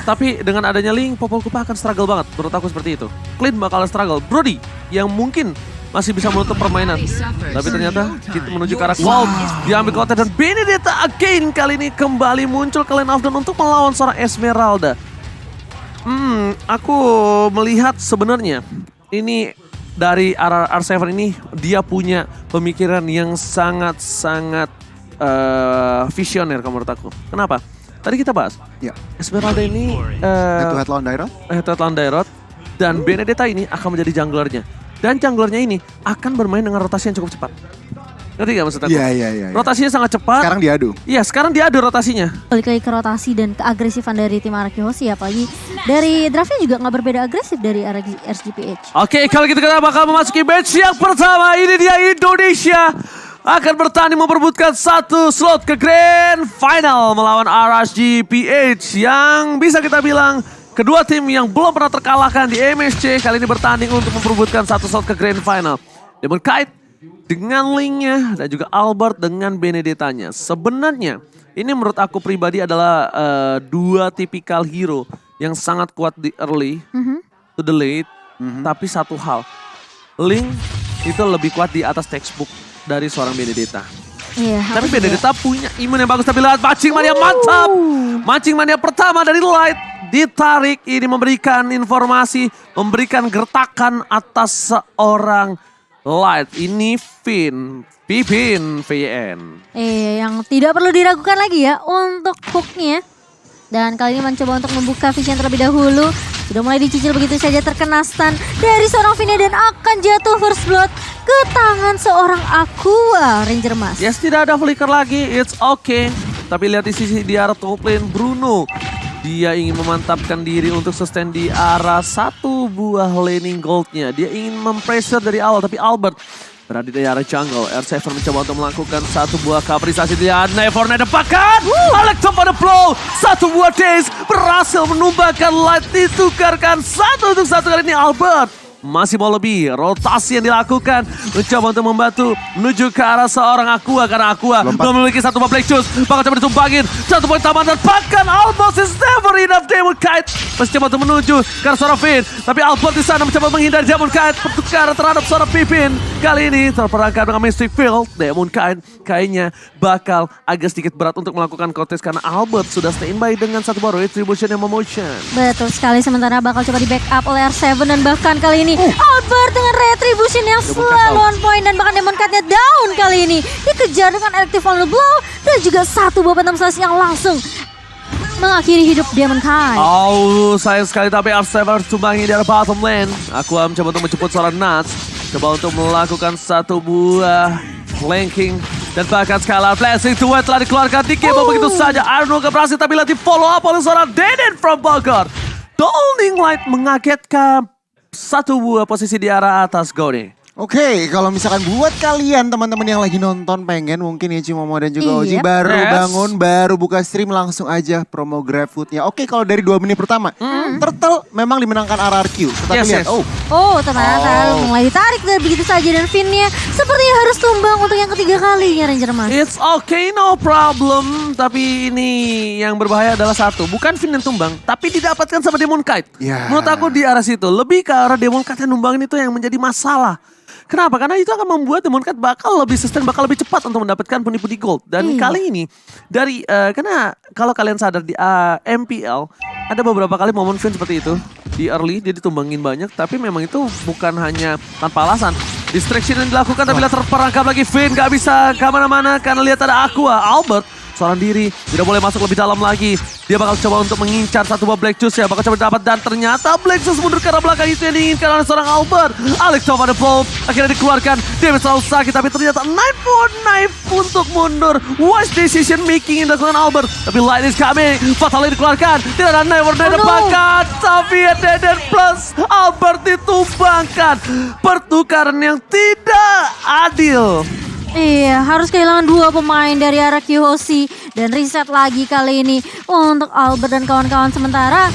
Tapi dengan adanya Link, Popol Kupa akan struggle banget. Menurut aku seperti itu. Clean bakal struggle. Brody yang mungkin masih bisa menutup permainan. Tapi ternyata kita menuju ke arah Cloud. Diambil Cloud dan Benedetta again kali ini kembali muncul ke lane of down untuk melawan seorang Esmeralda. Aku melihat sebenarnya ini dari R7 ini dia punya pemikiran yang sangat-sangat visioner menurut aku. Kenapa? Tadi kita bahas. Ya. Esmeralda ini Head-to-head lawan Dairot. Head-to-head lawan Dairot dan Benedetta ini akan menjadi junglernya. Dan junglernya ini akan bermain dengan rotasi yang cukup cepat. Ngerti gak maksud aku? Iya. Rotasinya sangat cepat. Sekarang diadu. Iya, sekarang diadu rotasinya. Balik lagi ke rotasi dan keagresifan dari tim Arakihoshi, apalagi dari draftnya juga nggak berbeda agresif dari RSGPH. Oke, kalau gitu kita bakal memasuki match yang pertama. Ini dia Indonesia akan bertanding memperebutkan satu slot ke Grand Final melawan RSGPH yang bisa kita bilang kedua tim yang belum pernah terkalahkan di MSC kali ini bertanding untuk memperebutkan satu slot ke Grand Final. Demon Kite dengan Link-nya dan juga Albert dengan Benedettanya. Sebenarnya ini menurut aku pribadi adalah dua tipikal hero yang sangat kuat di early to the late. Tapi satu hal, Link itu lebih kuat di atas textbook dari seorang Benedetta. Iya. Tapi Benedetta punya imun yang bagus. Tapi lihat mancing mania mantap. Mancing mania pertama dari Light. Ditarik ini memberikan informasi. Memberikan gertakan atas seorang Light. Ini Pipin VN. Yang tidak perlu diragukan lagi ya untuk hooknya. Dan kali ini mencoba untuk membuka vision terlebih dahulu. Sudah mulai dicicil begitu saja, terkena stun dari seorang Vina dan akan jatuh first blood ke tangan seorang Aqua Ranger Mas. Yes, tidak ada flicker lagi, it's okay. Tapi lihat di sisi di arah top lane Bruno. Dia ingin memantapkan diri untuk sustain di arah satu buah laning goldnya. Dia ingin mempressure dari awal, tapi Albert berada di arah jungle. R7 mencoba untuk melakukan satu buah kaverisasi. Dia never depakan. Alekto pada flow. Satu buah daze berhasil menumbangkan Light. Ditukarkan satu untuk satu kali ini Albert. Masih mau lebih, rotasi yang dilakukan. Mencoba untuk membantu menuju ke arah seorang Aqua. Karena Aqua belum memiliki satu buah Black Shoes. Bakal coba ditumbangin. Satu poin taman dan bahkan Albert is never enough. Demon Kite masih coba untuk menuju ke arah seorang Finn. Tapi Albert di sana mencoba menghindari Demon Kite. Pertukaran terhadap seorang Pipin. Kali ini terperangkap dengan Mystic Field. Demon Kite kayaknya bakal agak sedikit berat untuk melakukan contest. Karena Albert sudah standby dengan satu buah Retribution yang memotion. Betul sekali, sementara bakal coba di backup oleh R7 dan bahkan kali ini Albert dengan Retribution yang selalu on point dan bahkan Demon Kite-nya down kali ini. Dikejar dengan Elective Vulnerable Blow dan juga satu buah Phantom Slash yang langsung mengakhiri hidup Demon Kite. Sayang sekali tapi R7 harus tumbangi dari bottom lane. Aku mencoba untuk menjemput seorang Nuts. Coba untuk melakukan satu buah flanking. Dan bahkan skala flashing to telah dikeluarkan di game begitu saja. Arno gak berhasil tapi lagi follow up oleh seorang Deden from Bogor. Downing Light mengagetkan satu buah posisi di arah atas Goni. Oke, kalau misalkan buat kalian teman-teman yang lagi nonton pengen mungkin ya Cimomo dan juga Oji baru bangun, baru buka stream langsung aja promo GrabFood-nya. Oke, kalau dari 2 menit pertama, Turtle memang dimenangkan RRQ. Tetapi lihat, ternyata mulai ditarik dari begitu saja dan Finn-nya sepertinya harus tumbang untuk yang ketiga kalinya Ranger Mas. It's okay, no problem. Tapi ini yang berbahaya adalah satu, bukan Finn yang tumbang, tapi didapatkan sama Demon Kite. Yeah. Menurut aku di arah situ, lebih ke arah Demon Kite yang numbangin itu yang menjadi masalah. Kenapa? Karena itu akan membuat Demon Kite bakal lebih sustain, bakal lebih cepat untuk mendapatkan pundi-pundi gold. Dan kali ini dari karena kalau kalian sadar di MPL ada beberapa kali momen Finn seperti itu. Di early dia ditumbangin banyak, tapi memang itu bukan hanya tanpa alasan. Distraction yang dilakukan tapi lihat terperangkap lagi Finn gak bisa kemana-mana karena lihat ada Aqua. Albert seorang diri tidak boleh masuk lebih dalam lagi. Dia bakal coba untuk mengincar satu buah Black Juice ya. Bakal coba dapat dan ternyata Black Juice mundur ke arah belakang. Itu yang diinginkan oleh seorang Albert. Alex coba ada bomb. Akhirnya dikeluarkan. Dia selalu sakit tapi ternyata knife for knife untuk mundur. Wise decision making yang dilakukan Albert. Tapi Light is coming. Fatalnya dikeluarkan. Tidak ada knife for knife bahkan. Tapi Deden plus Albert ditumbangkan. Pertukaran yang tidak adil. Iya, harus kehilangan 2 pemain dari Arakihoshi dan reset lagi kali ini untuk Albert dan kawan-kawan. Sementara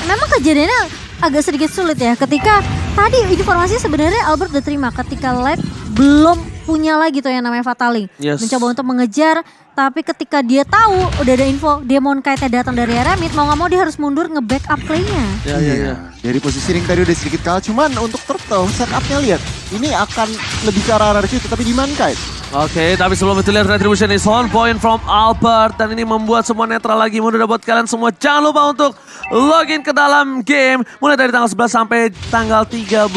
memang kejadiannya agak sedikit sulit ya ketika tadi informasi sebenarnya Albert udah terima ketika Light belum punya lagi tuh yang namanya Fataling. Yes. Mencoba untuk mengejar, tapi ketika dia tahu udah ada info Demon Kite-nya datang dari area mid, mau gak mau dia harus mundur nge-backup play-nya. Ya. Dari positioning tadi udah sedikit kalah, cuman untuk Turtle setupnya lihat, ini akan lebih ke arah situ, tapi di Mankind. Oke, tapi sebelum itu lihat Retribution is on point from Albert. Dan ini membuat semua netral lagi. Mudah buat kalian semua. Jangan lupa untuk login ke dalam game. Mulai dari tanggal 11 sampai tanggal 13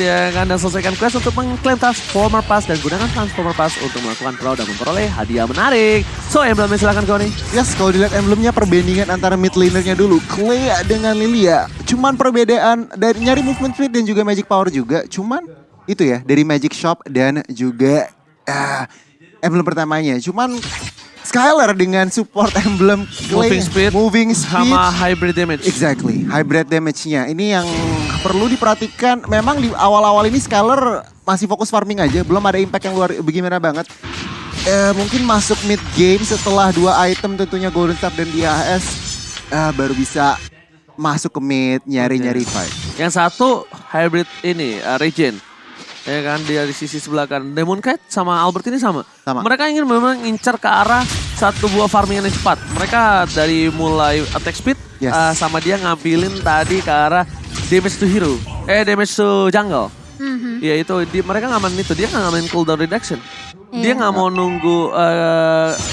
ya kan. Dan selesaikan quest untuk mengklaim Transformer Pass. Dan gunakan Transformer Pass untuk melakukan pro dan memperoleh hadiah menarik. So, emblemnya silahkan Koni. Yes, kalau dilihat emblemnya perbandingan antara mid lanernya dulu. Clea dengan Lilia. Cuman perbedaan dari nyari movement speed dan juga magic power juga. Cuman itu ya, dari magic shop dan juga emblem pertamanya. Cuman Skylar dengan support emblem moving speed sama hybrid damage. Exactly, hybrid damage-nya. Ini yang perlu diperhatikan. Memang di awal-awal ini Skylar masih fokus farming aja, belum ada impact yang luar bagaimana banget. Mungkin masuk mid game setelah 2 item tentunya Golden Staff dan DHS baru bisa masuk ke mid nyari-nyari fight. Yang satu hybrid ini Regen. Ya kan, dia di sisi sebelah kan. Demon Kite sama Albert ini sama. Mereka ingin memang ngincar ke arah satu buah farmingan yang cepat. Mereka dari mulai attack speed sama dia ngambilin tadi ke arah damage to hero. Damage to jungle. Ya itu, mereka ngamanin itu. Dia nggak ngamanin cooldown reduction. Dia nggak mau nunggu,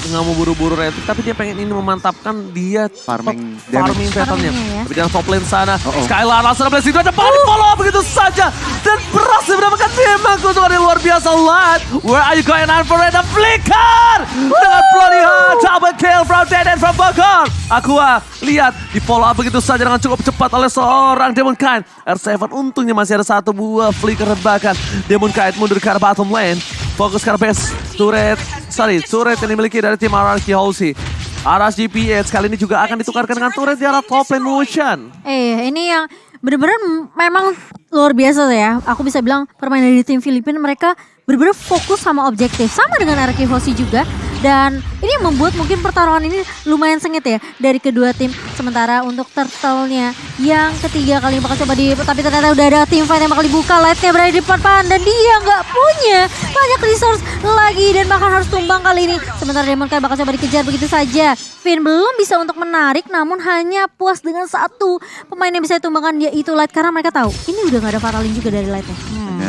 nggak mau buru-buru retrik, tapi dia pengen ini memantapkan dia farming patternnya. Tapi di top lane sana, Skylar langsung blessing itu cepat follow up begitu saja dan berhasil mendapatkan memang keuntungan yang luar biasa. Light, where are you going on for it? The flicker dengan bloody heart, double kill from Dead and from Bogor. Aqua lihat di follow up begitu saja dengan cukup cepat oleh seorang Demon Kite. R7 untungnya masih ada satu buah flicker bahkan Demon Kite mundur ke arah bottom lane. Fokus ke base turret yang dimiliki dari tim RRQ Halsey. Aras GPH kali ini juga akan ditukarkan dengan turret di arah top lane Motion. Ini yang benar-benar memang luar biasa ya. Aku bisa bilang permainan dari tim Filipina mereka benar-benar fokus sama objektif. Sama dengan RRQ Halsey juga. Dan ini yang membuat mungkin pertarungan ini lumayan sengit ya dari kedua tim. Sementara untuk Turtle-nya yang ketiga kali bakal coba tapi ternyata udah ada tim fight yang bakal dibuka. Light-nya berada di depan dan dia nggak punya banyak resource lagi dan bahkan harus tumbang kali ini. Sementara Demon Kite bakal coba dikejar begitu saja. Finn belum bisa untuk menarik namun hanya puas dengan satu pemain yang bisa ditumbangkan yaitu Light. Karena mereka tahu ini udah gak ada Fataling juga dari Light-nya.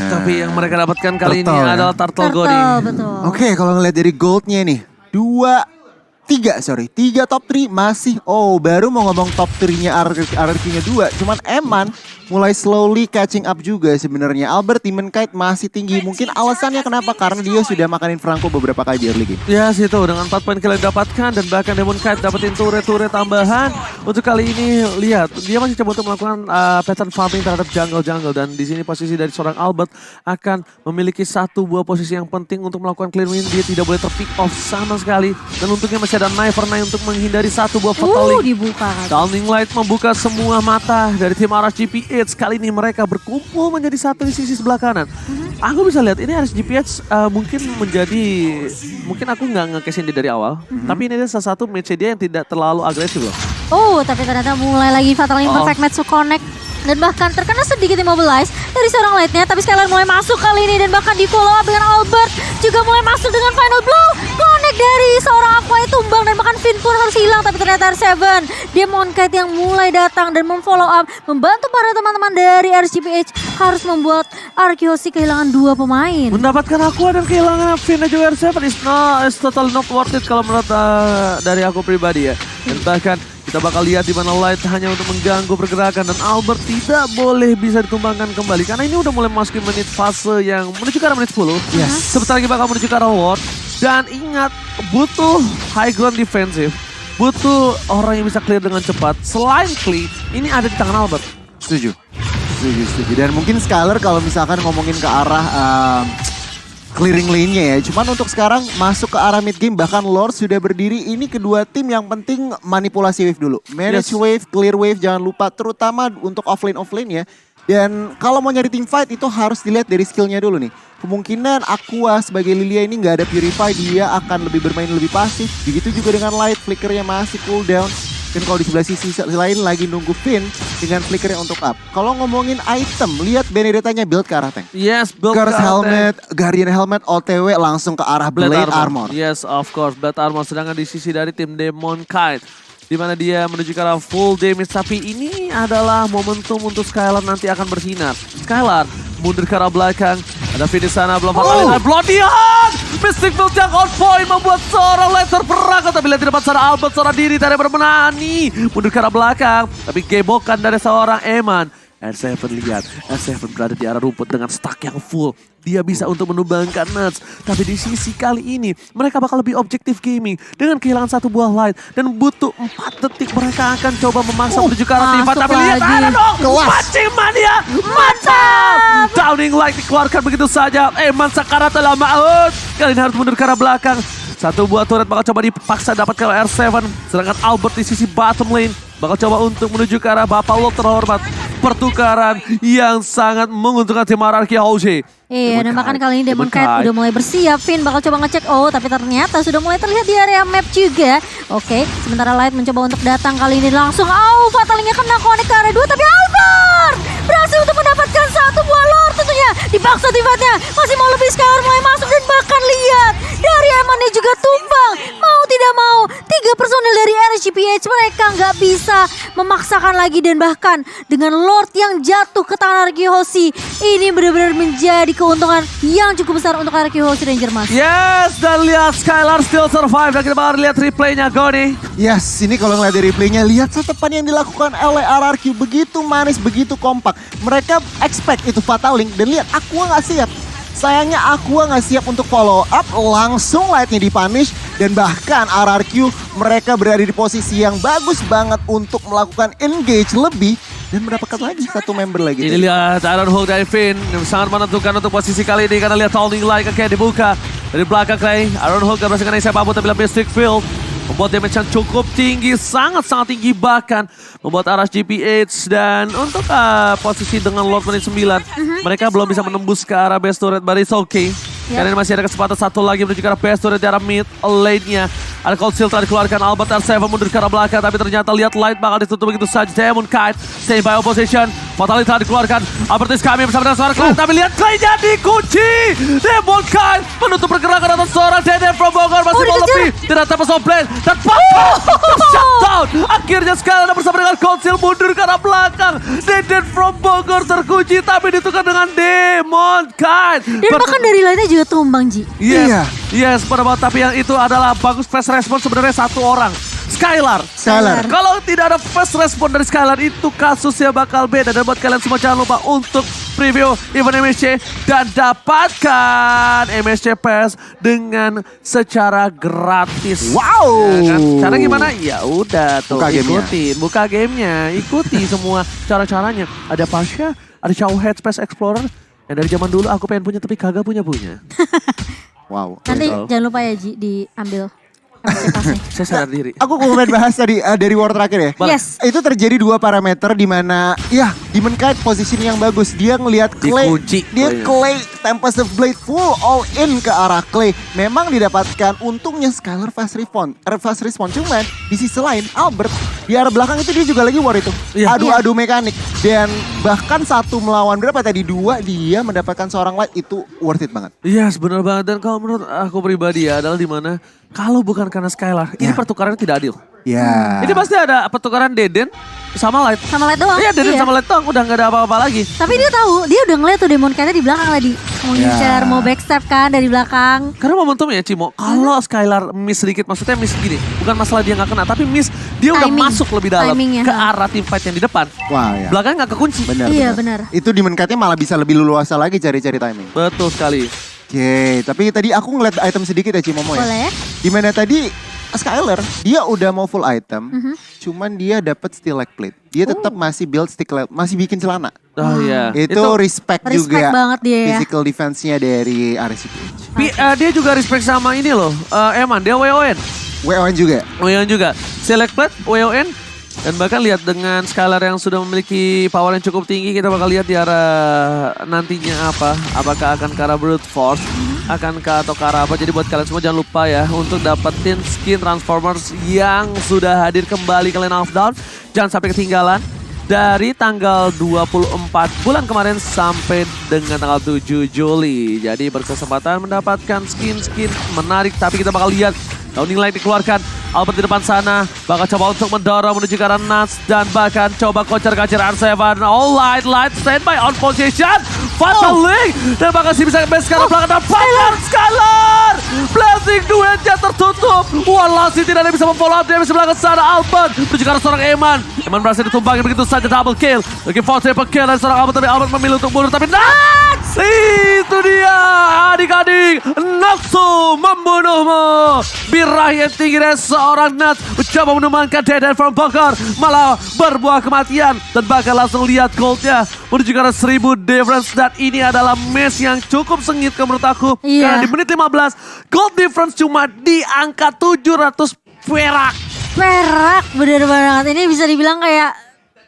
Tapi yang mereka dapatkan kali ini adalah Turtle Goni. Betul. Oke, kalau ngeliat dari goldnya nih. 3 top 3 masih. Baru mau ngomong top 3-nya RRQ-nya 2. Cuman Eman mulai slowly catching up juga sebenarnya. Albert Demon Kite masih tinggi. Mungkin alasannya kenapa? Karena dia sudah makanin Franco beberapa kali di early game. Ya situ dengan 4 poin kalian dapatkan dan bahkan Demon Kite dapetin turret tambahan. Untuk kali ini lihat dia masih coba untuk melakukan pattern farming terhadap jungle dan di sini posisi dari seorang Albert akan memiliki satu buah posisi yang penting untuk melakukan clear win. Dia tidak boleh terpick off sama sekali dan untungnya masih ada Knife untuk menghindari satu buah Fataling. Dibuka. Downing Light membuka semua mata dari tim RSGPH. Kali ini mereka berkumpul menjadi satu di sisi sebelah kanan. Aku bisa lihat ini RSGPH mungkin aku nggak nge-cash dia dari awal. Tapi ini adalah salah satu match dia yang tidak terlalu agresif loh. Tapi ternyata mulai lagi Fataling perfect match to connect. Dan bahkan terkena sedikit immobilize dari seorang Light-nya. Tapi Skylar mulai masuk kali ini dan bahkan di follow up dengan Albert. Juga mulai masuk dengan final blow. Connect dari seorang Aqua tumbang dan bahkan Finn pun harus hilang. Tapi ternyata R7 Demon Kite yang mulai datang dan memfollow up. Membantu para teman-teman dari RSGPH harus membuat RRQ Halsey kehilangan 2 pemain. Mendapatkan Aqua dan kehilangan Finn dan juga R7 is totally not worth it kalau menurut dari aku pribadi ya. Dan bahkan kita bakal lihat di mana Light hanya untuk mengganggu pergerakan dan Albert tidak boleh bisa ditumbangkan kembali karena ini udah mulai masukin menit fase yang menuju ke arah menit 10. Sebentar lagi bakal menuju ke arah Ward. Dan ingat, butuh high ground defensive. Butuh orang yang bisa clear dengan cepat. Selain Klee, ini ada di tangan Albert. Setuju. Dan mungkin Skylar kalau misalkan ngomongin ke arah clearing lane-nya ya. Cuman untuk sekarang masuk ke arah mid game bahkan Lord sudah berdiri. Ini kedua tim yang penting manipulasi wave dulu. Manage wave, clear wave jangan lupa terutama untuk offlane ya. Dan kalau mau nyari team fight itu harus dilihat dari skillnya dulu nih. Kemungkinan Aqua sebagai Lilia ini nggak ada Purify, dia akan lebih bermain lebih pasif. Begitu juga dengan Light, flickernya masih cooldown. Dan kalau di sebelah sisi lain lagi nunggu Finn dengan flickernya untuk up. Kalau ngomongin item, lihat Benedetta-nya build ke arah tank. Yes, build Curse ke arah helmet, Guardian helmet, OTW langsung ke arah Blade Armor. Yes, of course, Blade Armor. Sedangkan di sisi dari tim Demon Kite, di mana dia menuju ke arah full damage. Tapi ini adalah momentum untuk Skylar nanti akan bersinar. Skylar mundur ke arah belakang. Ada Finn di sana, belum fatal. Bloody Hand! Mystic Build yang on point membuat seorang Lancer berangkat. Tapi lihat di depan sana Albert seorang diri dari bermenani. Mundur ke arah belakang. Tapi gebokan dari seorang Eman. R7 lihat, R7 berada di arah rumput dengan stack yang full. Dia bisa untuk menumbangkan Nuts. Tapi di sisi kali ini, mereka bakal lebih objektif gaming. Dengan kehilangan satu buah light. Dan butuh 4 detik mereka akan coba memaksa menuju ke arah Tifa. Tapi lihat, ada dong! Pancing Mania! Mantap! Downing light dikeluarkan begitu saja. Eman Sakara telah maut. Kali ini harus mundur ke arah belakang. Satu buah turret bakal coba dipaksa dapat ke R7. Sedangkan Albert di sisi bottom lane bakal coba untuk menuju ke arah Bapak Lo terhormat. Pertukaran yang sangat menguntungkan tim Ararki Hauze. Iya, dan bahkan kali ini Demon Kite udah mulai bersiap. Finn bakal coba ngecek, tapi ternyata sudah mulai terlihat di area map juga. Oke, sementara Light mencoba untuk datang kali ini langsung. Fatalnya kena connect ke area 2, tapi Albert berhasil untuk mendapatkan satu buah lore tentunya. Dipaksa tifatnya, masih mau lebih Skylar mulai masuk dan bahkan lihat dari Emannya juga tumbang. Mau tidak mau, 3 personil dari RSGPH mereka nggak bisa memaksakan lagi dan bahkan dengan Lord yang jatuh ke tangan Ararki Hauze, ini benar-benar menjadi keuntungan yang cukup besar untuk Ararki Hauze Ranger Mas. Yes, dan lihat Skylar still survive. Dan kita bakal lihat replaynya Goni. Yes, ini kalau ngeliat dari replaynya, lihat setepan yang dilakukan oleh RRQ. Begitu manis, begitu kompak. Mereka expect itu Fatal Link dan lihat Aqua nggak siap. Sayangnya Aqua nggak siap untuk follow up, langsung Lightnya dipunish. Dan bahkan RRQ mereka berada di posisi yang bagus banget untuk melakukan engage lebih. Dan mendapatkan lagi satu member lagi. Ini lihat Iron Hulk dari Finn yang sangat menentukan untuk posisi kali ini. Karena lihat Towning Light kayak dibuka dari belakang Clay. Iron Hulk gak berhasil kena siapapun tapi lihat Mystic Field membuat damage yang cukup tinggi, sangat-sangat tinggi bahkan membuat RSGPH. Dan untuk posisi dengan Lord menit 9 mereka belum bisa menembus ke arah base turret, but it's okay. Karena ini masih ada kesempatan satu lagi menuju ke arah base turret di arah mid lane-nya. Ada Cold Steel telah dikeluarkan, Albert R7 mundur ke arah belakang, tapi ternyata lihat Light bakal ditutup begitu saja. Demon Kite stay by opposition, Fatality telah dikeluarkan, Albert is coming bersama dengan seorang Clay, tapi lihat Clay-nya dikunci. Demon Kite menutup pergerakan atas seorang Deden from Bogor, masih mau lebih, tidak dapat softblade, dan shutdown. Akhirnya sekarang bersama dengan Cold Steel mundur ke arah belakang. Deden from Bogor terkunci, tapi ditukar dengan Demon Kite. Dan bahkan dari Lightnya juga tumbang, Ji. Yes, pada banget, tapi yang itu adalah bagus fast respon sebenarnya satu orang. Skylar. Kalau tidak ada fast respon dari Skylar itu kasusnya bakal beda. Dan buat kalian semua jangan lupa untuk preview event MSC dan dapatkan MSC Pass dengan secara gratis. Wow. Ya kan? Cara gimana? Ya udah tuh buka gamenya, ikuti semua cara-caranya. Ada Pasha, ada Showhead Space Explorer. Yang dari zaman dulu aku pengen punya tapi kagak punya. Wow. Nanti jangan lupa ya Ji diambil MSC-pasnya. Saya sadar diri. Aku mau bahas tadi dari war terakhir ya. Yes. Itu terjadi 2 parameter di mana Demon Kite positioning yang bagus. Dia ngelihat Clay. Dikunci. Dia Clay Tempest of Blade full all in ke arah Clay. Memang didapatkan untungnya Skylar fast respawn. Cuman di sisi lain Albert di arah belakang itu dia juga lagi war itu. Adu-adu mekanik. Dan bahkan 1 melawan berapa tadi? 2 dia mendapatkan seorang light itu worth it banget. Yes, benar banget. Dan kalau menurut aku pribadi ya adalah dimana kalau bukan karena Skylar, ini pertukarannya tidak adil. Ini pasti ada pertukaran Deden sama Light. Sama Light doang. Iya, Deden sama Light doang, udah gak ada apa-apa lagi. Tapi dia tahu, dia udah ngeliat tuh Demon Kite di belakang tadi. Mau ngincer, mau backstab kan dari belakang. Karena momentumnya Cimo, kalau Skylar miss sedikit, maksudnya miss gini, bukan masalah dia gak kena, tapi miss dia udah masuk lebih dalam ke arah tim fight yang di depan. Wah, ya. Belakangnya gak kekunci. Benar. Itu Demon Kite-nya malah bisa lebih leluasa lagi cari-cari timing. Betul sekali. Oke, tapi tadi aku ngeliat item sedikit ya Cimomo ya. Boleh. Dimana tadi Skylar, dia udah mau full item, cuman dia dapat steel leg plate. Dia tetap masih build stick leg, masih bikin celana. Oh iya. Itu respect juga banget dia ya. physical defense-nya dari RSGPH. Dia juga respect sama ini loh, Eman, dia WON. WON juga? WON juga. Select plate, WON. Dan bahkan lihat dengan Skylar yang sudah memiliki power yang cukup tinggi, kita bakal lihat di arah nantinya apa. Apakah akan ke arah brute force akan ke atau ke arah apa. Jadi buat kalian semua jangan lupa ya untuk dapetin skin Transformers yang sudah hadir kembali ke Lane of Dawn. Jangan sampai ketinggalan. Dari tanggal 24 bulan kemarin sampai dengan tanggal 7 Juli. Jadi berkesempatan mendapatkan skin-skin menarik. Tapi kita bakal lihat Downing Light dikeluarkan. Albert di depan sana bakal coba untuk mendorong menuju ke arah Nuts. Dan bahkan coba kocar-kacir R7. All light standby on position. Fatal Link. Dan bakal sih bisa base sekarang belakang. Dan Fatal Skylar. Blazing duetnya tertutup. Walasi tidak ada yang bisa memfollow up. Dia bisa belakang sana. Albert menuju ke arah seorang Eman. Eman berhasil ditumbangin begitu saja double kill. Lagi for triple kill dari seorang Albert. Tapi Albert memilih untuk mundur. Tapi Nuts. Itu dia adik-adik. Nafsu membunuhmu. Birahi yang tinggi dari seorang Nuts mencoba menumbangkan Dead from Bunker, malah berbuah kematian dan bahkan langsung lihat goldnya menuju ke arah 1000 difference. Dan ini adalah match yang cukup sengit menurut aku. Karena di menit 15 gold difference cuma di angka 700 perak. Bener banget. Ini bisa dibilang kayak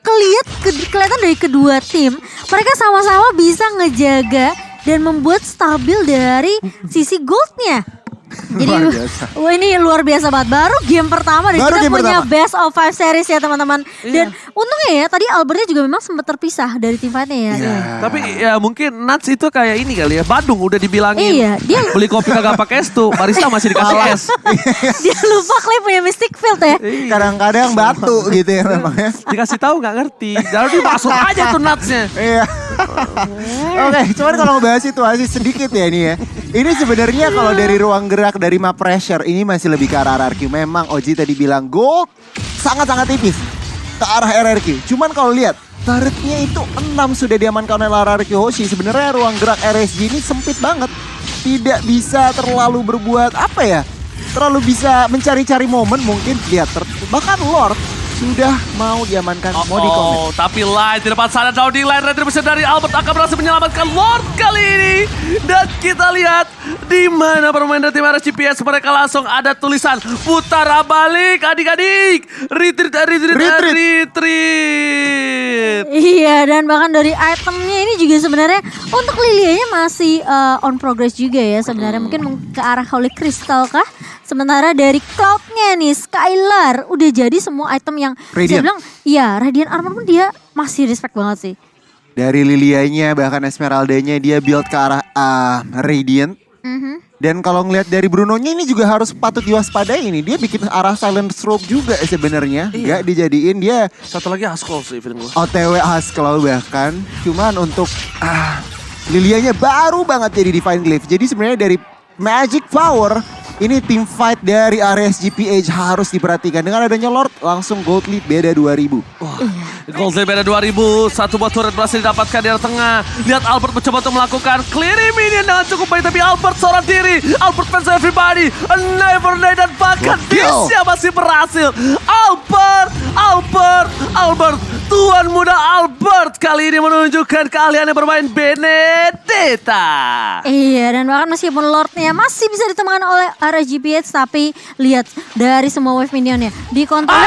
kelihatan dari kedua tim. Mereka sama-sama bisa ngejaga dan membuat stabil dari sisi goldnya. Jadi wah ini luar biasa banget. Baru game pertama dan kita punya best of 5 series ya teman-teman. Dan untungnya ya tadi Albertnya juga memang sempat terpisah dari tim fightnya ya. Tapi ya mungkin Nuts itu kayak ini kali ya. Badung udah dibilangin dia beli kopi kagak pakai es tuh. Barista masih dikasih es. Dia lupa Clay punya Mystic Field ya. Kadang-kadang batu gitu ya memang ya. Dikasih tahu nggak ngerti. Jadi masuk aja tuh Nutsnya. Iya. Oke, cuman kalau ngebahas situasi sedikit ya ini ya. Ini sebenarnya kalau dari ruang gerak dari map pressure ini masih lebih ke arah RRQ. Memang Oji tadi bilang gold sangat-sangat tipis ke arah RRQ. Cuman kalau lihat turretnya itu 6 sudah diamankan oleh RRQ Hoshi. Sebenarnya ruang gerak RSG ini sempit banget. Tidak bisa terlalu berbuat apa ya? Terlalu bisa mencari-cari momen mungkin. Lihat bahkan Lord sudah mau diamankan, mau di-commit. Tapi Light di depan sana, Downing Light retribution dari Albert akan berhasil menyelamatkan Lord kali ini. Dan kita lihat di mana permain dari tim RSGPS, mereka langsung ada tulisan putar balik adik-adik. Retreat. Iya, dan bahkan dari itemnya ini juga sebenarnya untuk Lilianya masih on progress juga ya sebenarnya. Mungkin ke arah Holy Crystal kah? Sementara dari Cloud-nya nih, Skylar udah jadi semua item yang saya bilang, iya Radiant Armor pun dia masih respect banget sih. Dari Lilianya bahkan Esmeralda-nya dia build ke arah Radiant. Dan kalau ngelihat dari Bruno-nya ini juga harus patut diwaspadai ini. Dia bikin arah Silent Strobe juga sebenarnya. Gak dijadiin dia. Satu lagi Haskell sih feeling gue. OTW Haskell bahkan. Cuman untuk Lilianya baru banget jadi Divine Glaive. Jadi sebenarnya dari Magic Power ini team fight dari RSGPH harus diperhatikan. Dengan adanya Lord langsung gold lead beda 2000. Gold lead beda 2000. Satu buat turret berhasil didapatkan di arah tengah. Lihat Albert mencoba untuk melakukan clearing minion dengan cukup baik. Tapi Albert seorang diri. Albert fans everybody. Never die dan bahkan Disya masih berhasil. Albert. Tuan muda Albert kali ini menunjukkan keahliannya bermain Benedetta. Iya, dan bahkan meskipun Lordnya masih bisa ditemukan oleh RSGPH, tapi lihat dari semua wave minionnya dikontrol.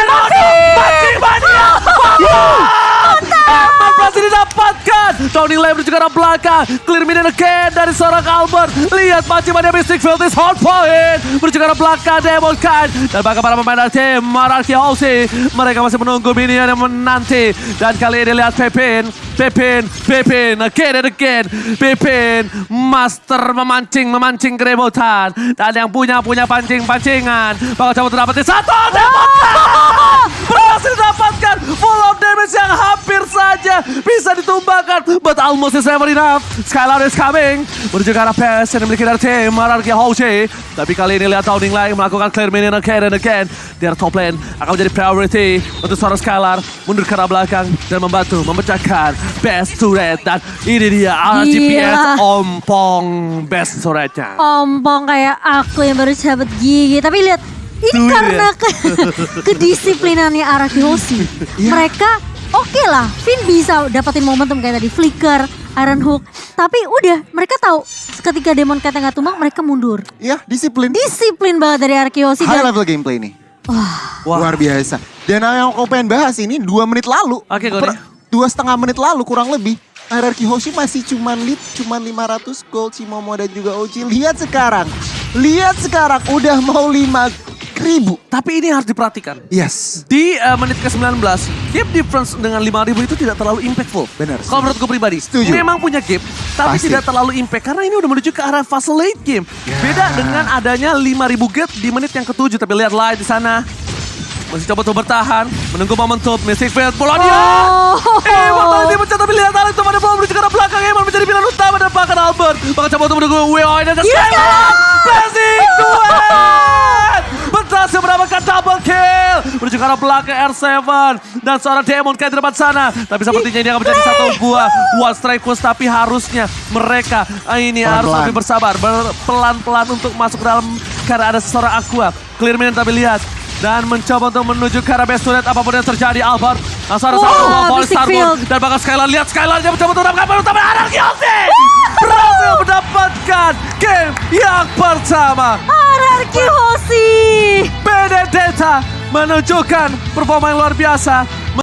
Emang berhasil didapatkan. Downing Light menuju ke arah belakang. Clear minion again dari seorang Albert. Lihat Pacimannya Mystic Field is hard point. Menuju ke arah belakang Demon Kind. Dan bahkan para pemain dari tim Mararki Hoshi. Mereka masih menunggu minion yang menanti. Dan kali ini lihat Pepin again and again. Pepin master memancing kerebutan. Dan yang punya pancingan. Bakal coba terdapatin satu Demon Kind. Berhasil didapatkan full of damage yang hampir saja bisa ditumbangkan. But almost is never enough. Skylar is coming. Menuju ke arah PS yang dimiliki dari tim Mararki Hoshi. Tapi kali ini lihat Downing Light melakukan clear minion again and again. Di arah top lane akan menjadi priority untuk seorang Skylar. Mundur ke arah belakang dan membantu memecahkan best turret. Dan ini dia RGPS ompong best turretnya. Ompong kayak aku yang baru sahabat gigi. Tapi lihat ini karena kedisiplinannya Araki Hoshi. Mereka oke lah, Finn bisa dapetin momentum kayak tadi flicker, Iron Hook. Tapi udah mereka tahu ketika Demon Cat nggak tumbang mereka mundur. Iya, disiplin. Disiplin banget dari Araki Hoshi. High level gameplay nih. Luar biasa. Dan yang aku pengen bahas ini 2 menit lalu. Oke, 2,5 menit lalu kurang lebih. RRQ Hoshi masih cuman lead, cuman 500 gold Cimomo dan juga OG. Lihat sekarang udah mau 5.000. Tapi ini harus diperhatikan. Yes. Di menit ke-19, gap difference dengan 5.000 itu tidak terlalu impactful. Benar. Kalau menurut gue pribadi, Setuju. memang punya gap, tapi Pasti. tidak terlalu impact. Karena ini udah menuju ke arah fase late game. Beda dengan adanya 5.000 gap di menit yang ke-7. Tapi lihat live di sana. Masih coba untuk bertahan, menunggu momentum. Mystic Field, Polonia! Immortal dipecah, tapi lihat Alex teman bola menuju ke arah belakang. Immortal menjadi pilihan utama dan bahkan Albert. Bahkan coba untuk menunggu WOI dan Skylar! Blazing Duet! Berhasil mendapatkan double kill. Menuju ke arah belakang R7. Dan seorang Demon kayak di depan sana. Tapi sepertinya ini akan menjadi satu buah one strike push. Tapi harusnya mereka ini harus lebih bersabar. Pelan-pelan untuk masuk ke dalam. Karena ada seorang Aqua. Clear minion tapi lihat. Dan mencoba untuk menuju ke arah best unit apapun yang terjadi. Albert langsung ada satu ball Starboard. Dan bahkan Skylar, lihat Skylar dia mencoba untuk mendapatkan poin utama. Anarchy Hoshi berhasil mendapatkan game yang pertama. RRQ Hoshi. Benedetta menunjukkan performa yang luar biasa.